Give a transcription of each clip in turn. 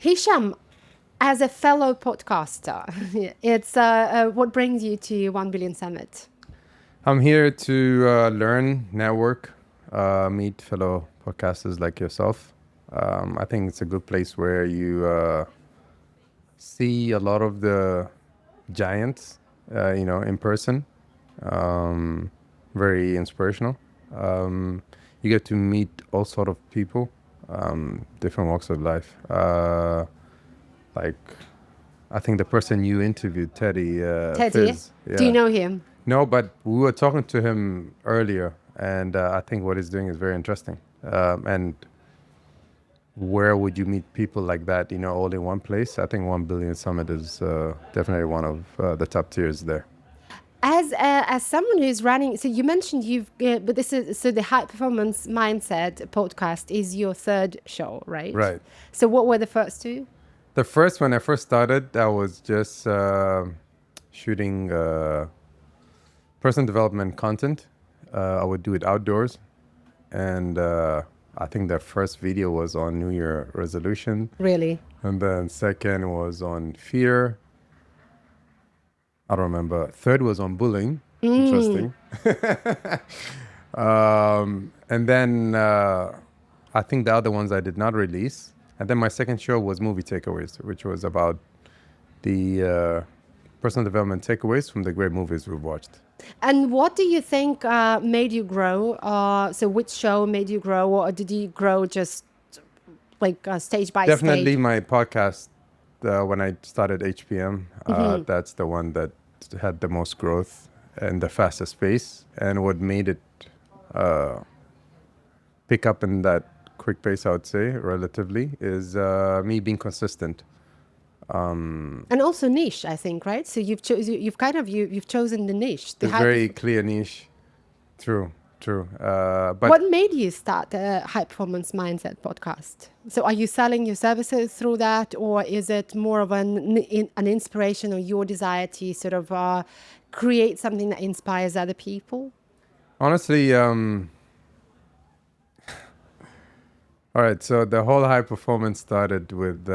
Hisham, as a fellow podcaster, it's what brings you to 1 Billion Summit? I'm here to learn, network, meet fellow podcasters like yourself. I think it's a good place where you see a lot of the giants, in person. Very inspirational. You get to meet all sort of people, different walks of life. Like, I think the person you interviewed, Teddy, Teddy, Fizz. do you Yeah. know him? No, but we were talking to him earlier, and I think what he's doing is very interesting. And where would you meet people like that, all in one place? I think 1 Billion Summit is definitely one of the top tiers there. As someone who's running, so you mentioned but this is so the High Performance Mindset podcast is your third show, right? Right. So what were the first two? The first, when I first started, I was just shooting personal development content. I would do it outdoors. And I think the first video was on New Year resolution. Really? And then second was on fear. I don't remember. Third was on bullying. Interesting. And then I think the other ones I did not release. And then my second show was Movie Takeaways, which was about the personal development takeaways from the great movies we've watched. And what do you think made you grow? So which show made you grow, or did you grow just like stage by Definitely stage? my podcast, when I started HPM, that's the one that had the most growth and the fastest pace. And what made it pick up in that quick pace, I would say, relatively, is me being consistent. And also niche, I think, right? So you've chosen the niche. It's very clear niche. True. But what made you start the High Performance Mindset podcast? So are you selling your services through that, or is it more of an inspiration or your desire to sort of create something that inspires other people? honestly, all right, so the whole high performance started with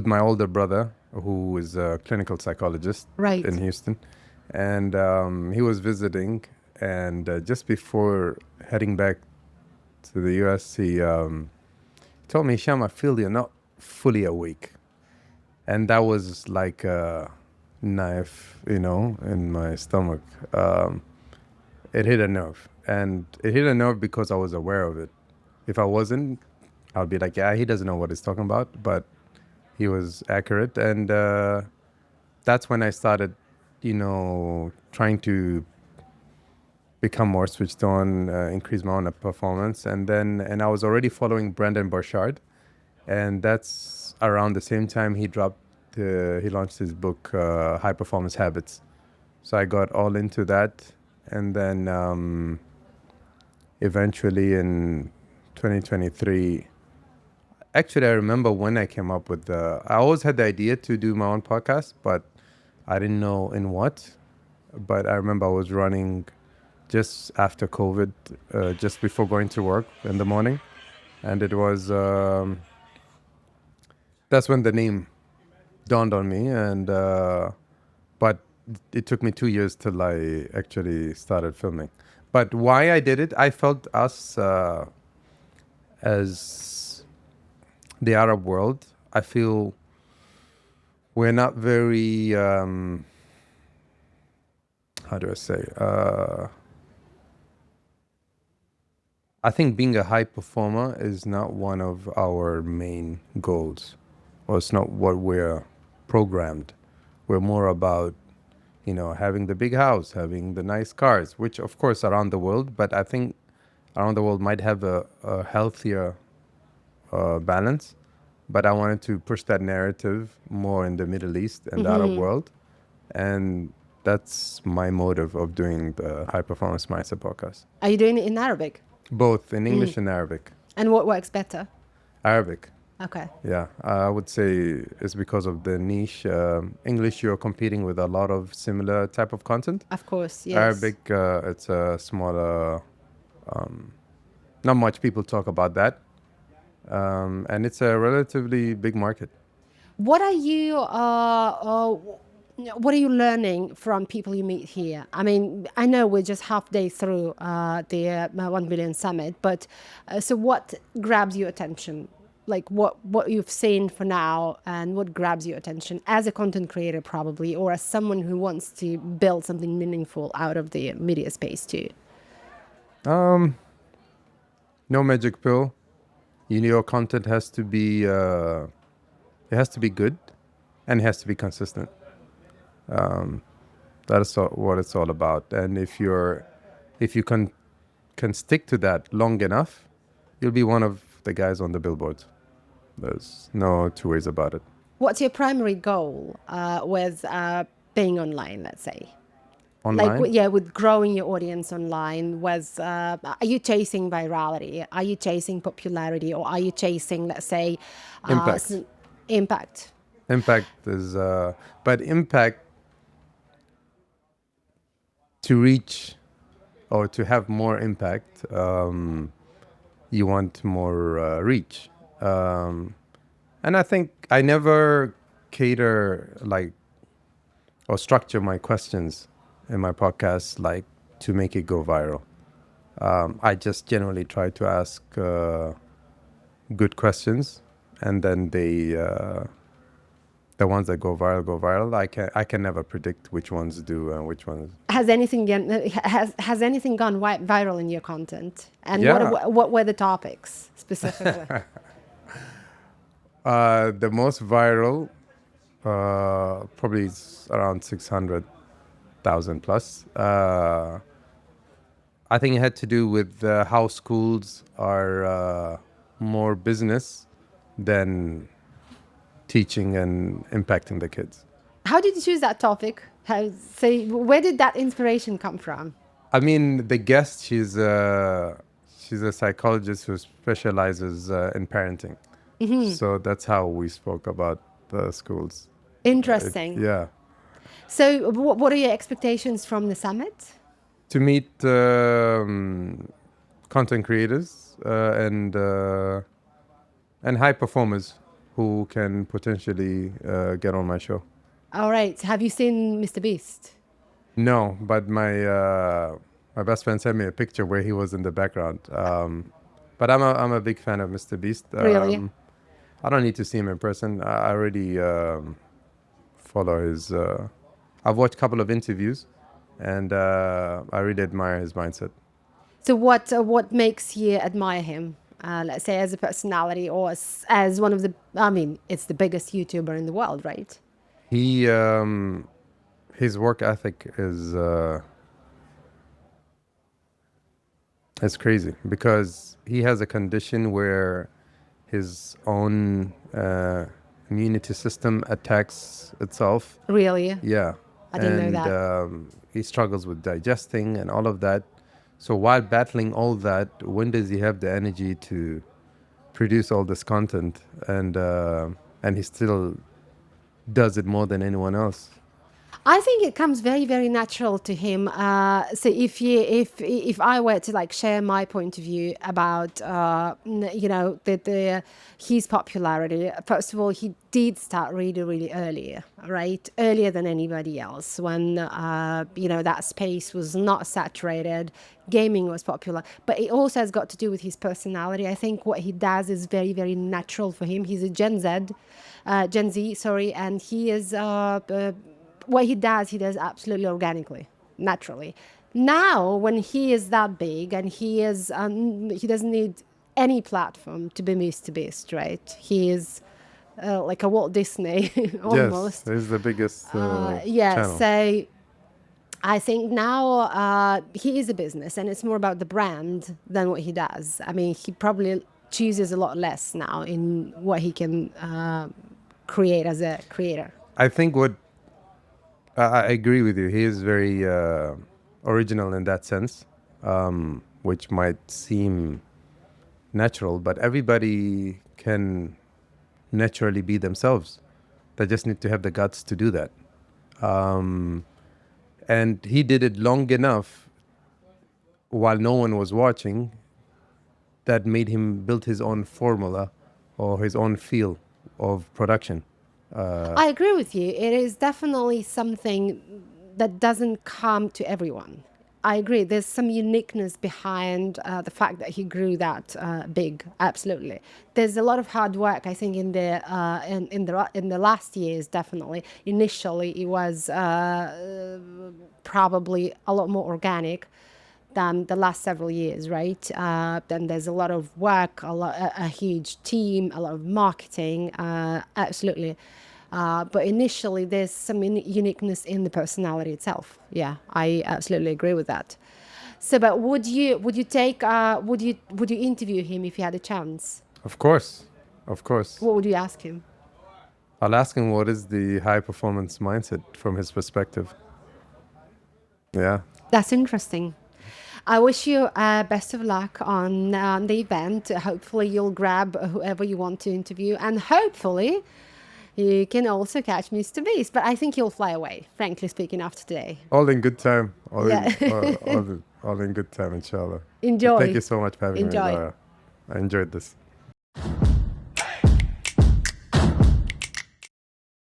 my older brother, who is a clinical psychologist Right. in Houston. And he was visiting, and just before heading back to the US, he told me, Hisham, I feel you're not fully awake. And that was like a knife, in my stomach. It hit a nerve. And it hit a nerve because I was aware of it. If I wasn't, I'd be like, yeah, he doesn't know what he's talking about. But he was accurate. And that's when I started, trying to become more switched on, increase my own performance. And I was already following Brandon Burchard. And that's around the same time he launched his book, High Performance Habits. So I got all into that. And then eventually in 2023, actually, I remember when I came up with I always had the idea to do my own podcast, but I didn't know in what. But I remember I was running just after COVID, just before going to work in the morning. And it was, that's when the name dawned on me. And, but it took me 2 years till I actually started filming. But why I did it, I felt us as the Arab world, I feel we're not very, how do I say? I think being a high performer is not one of our main goals, or it's not what we're programmed. We're more about, having the big house, having the nice cars, which of course around the world, but I think around the world might have a healthier balance. But I wanted to push that narrative more in the Middle East and the Arab world. And that's my motive of doing the High Performance Mindset podcast. Are you doing it in Arabic? Both in English and Arabic. And what works better? Arabic. Okay. Yeah, I would say it's because of the niche. English, you're competing with a lot of similar type of content. Of course, yes. Arabic, it's a smaller, not much people talk about that. And it's a relatively big market. What are you what are you learning from people you meet here? I mean, I know we're just half day through the 1 billion summit, but so what grabs your attention? Like what you've seen for now, and what grabs your attention as a content creator, probably, or as someone who wants to build something meaningful out of the media space too. No magic pill. Your content has to be it has to be good, and it has to be consistent. That is what it's all about. And if you can stick to that long enough, you'll be one of the guys on the billboards. There's no two ways about it. What's your primary goal with being online, let's say? Online, Like, yeah, with growing your audience online, are you chasing virality? Are you chasing popularity? Or are you chasing, let's say, impact. Impact? Impact is, but impact to reach or to have more impact, you want more reach. And I think I never cater or structure my questions in my podcast to make it go viral. I just generally try to ask good questions, and then the ones that go viral go viral. I can never predict which ones do and which ones. Has anything gone viral in your content? And Yeah. what were the topics specifically? The most viral probably is around 600,000 plus. I think it had to do with how schools are more business than teaching and impacting the kids. How did you choose that topic? Where did that inspiration come from? I mean, the guest, she's a psychologist who specializes in parenting. So that's how we spoke about the schools. Interesting. Yeah. So what are your expectations from the summit? To meet content creators and high performers who can potentially get on my show. All right. Have you seen MrBeast? No, but my best friend sent me a picture where he was in the background. But I'm a big fan of MrBeast. Really? I don't need to see him in person. I already follow his. I've watched a couple of interviews, and I really admire his mindset. So what makes you admire him? Let's say as a personality, or as one of the. I mean, it's the biggest YouTuber in the world, right? He his work ethic is crazy because he has a condition where his own immunity system attacks itself. Really? Yeah. I didn't know that. He struggles with digesting and all of that. So while battling all that, when does he have the energy to produce all this content? And he still does it more than anyone else. I think it comes very, very natural to him. So if I were to share my point of view about his popularity, first of all, he did start really, really early, right? Earlier than anybody else, when that space was not saturated, gaming was popular. But it also has got to do with his personality. I think what he does is very, very natural for him. He's a Gen Z, sorry, and he is. What he does absolutely organically, naturally. Now, when he is that big and he doesn't need any platform to be MrBeast, right? He is like a Walt Disney almost. Yes, he's the biggest Yeah, channel. so I think now he is a business, and it's more about the brand than what he does. I mean, he probably chooses a lot less now in what he can create as a creator. I think I agree with you. He is very original in that sense, which might seem natural, but everybody can naturally be themselves. They just need to have the guts to do that. And he did it long enough while no one was watching that made him build his own formula or his own feel of production. I agree with you. It is definitely something that doesn't come to everyone. I agree. There's some uniqueness behind the fact that he grew that big. Absolutely. There's a lot of hard work. I think in the last years, definitely. Initially, it was probably a lot more organic than the last several years, right? Then there's a lot of work, a huge team, a lot of marketing, absolutely. But initially, there's some uniqueness in the personality itself. Yeah, I absolutely agree with that. So, but would you interview him if you had a chance? Of course, of course. What would you ask him? I'll ask him what is the high performance mindset from his perspective. Yeah. That's interesting. I wish you best of luck on the event. Hopefully, you'll grab whoever you want to interview, and hopefully, you can also catch MrBeast. But I think you'll fly away, frankly speaking, after today. All in good time. Yeah. All in good time, inshallah. Enjoy. Thank you so much for having me, Enjoy. Lara. I enjoyed this.